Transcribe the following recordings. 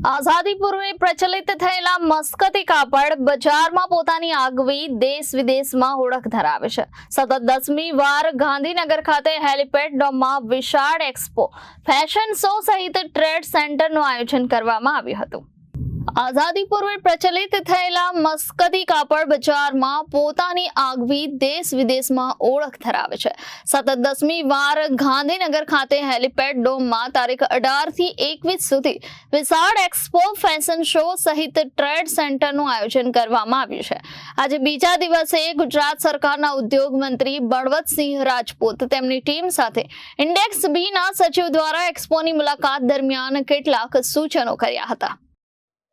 આઝાદી પૂર્વે પ્રચલિત થયેલા મસ્કતી કાપડ બજારમાં પોતાની આગવી દેશ વિદેશમાં ઓળખ ધરાવે છે। સતત 10મી વાર ગાંધીનગર ખાતે હેલિપેડ ડોમમાં વિશાળ એક્સપો ફેશન શો સહિત ટ્રેડ સેન્ટરનું આયોજન કરવામાં આવ્યું હતું। આઝાદી પૂર્વે પ્રચલિત થયેલા મસ્કતી કાપડ બજારમાં પોતાની આગવી દેશ વિદેશમાં ઓળખ ધરાવે છે। સતત 10મી વાર ગાંધીનગર ખાતે હેલિપેડ ડોમમાં તારીખ 18 થી 21 સુધી વિશાળ એક્સપો ફેશન શો સહિત ટ્રેડ સેન્ટરનું આયોજન કરવામાં આવ્યું છે। આજે બીજા દિવસે ગુજરાત સરકારના ઉદ્યોગ મંત્રી બળવંતસિંહ રાજપૂત તેમની ટીમ સાથે ઇન્ડેક્સ બીના સચિવ દ્વારા એક્સપોની મુલાકાત દરમિયાન કેટલાક સૂચનો કર્યા હતા।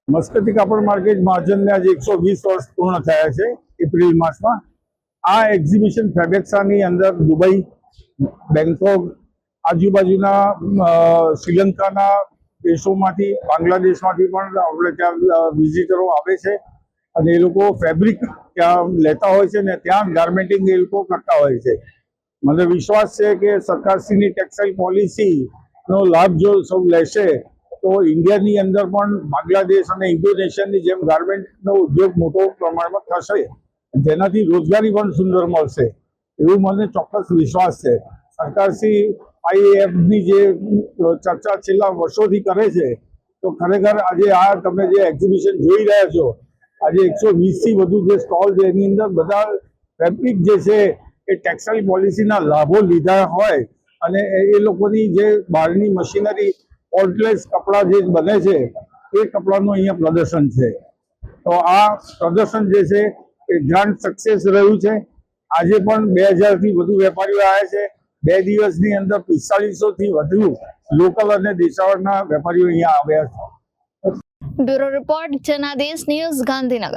મસ્કતી કાપડ માર્કેટ મહાજનને આજે 120 વર્ષ પૂર્ણ થયા છે એપ્રિલ માસમાં। આ એક્ઝિબિશન ફેબેક્સાની અંદર દુબઈ, બેંકોક, આજુબાજુના શ્રીલંકાના દેશોમાંથી, બાંગ્લાદેશમાંથી પણ આપણે ત્યાં વિઝિટરો આવે છે અને એ લોકો ફેબ્રિક ત્યાં લેતા હોય છે ને ત્યાં ગાર્મેન્ટિંગ એ લોકો કરતા હોય છે। મને વિશ્વાસ છે કે સરકારશ્રીની ટેક્સટાઇલ પોલિસીનો લાભ જો સૌ લેશે તો ઇન્ડિયાની અંદર પણ બાંગ્લાદેશ અને ઇન્ડોનેશિયાની જેમ ગાર્મેન્ટનો ઉદ્યોગ મોટો પ્રમાણમાં થશે, જેનાથી રોજગારી પણ સુંદર મળશે એવું મને ચોક્કસ વિશ્વાસ છે। સરકારશ્રી IAFની જે ચર્ચા છેલ્લા વર્ષોથી કરે છે તો ખરેખર આજે આ તમે જે એક્ઝિબિશન જોઈ રહ્યા છો, આજે 120થી વધુ જે સ્ટોલ છે એની અંદર બધા ફેબ્રિક જે છે એ ટેક્સટાઇલ પોલિસીના લાભો લીધા હોય અને એ લોકોની જે બહારની મશીનરી ઓલ્ડલેસ કપડાં જે બને છે એ કપડાનું અહીંયા પ્રદર્શન છે। તો આ પ્રદર્શન જે છે એ ગ્રાન્ડ સક્સેસ રહ્યું છે। આજે પણ 2000થી વધુ વેપારીઓ આવ્યા છે। 2 દિવસની અંદર 4500થી વધુ લોકલ અને દેશાવરના વેપારીઓ અહીંયા આવ્યા છે। Bureau report Janadesh news, Gandhinagar.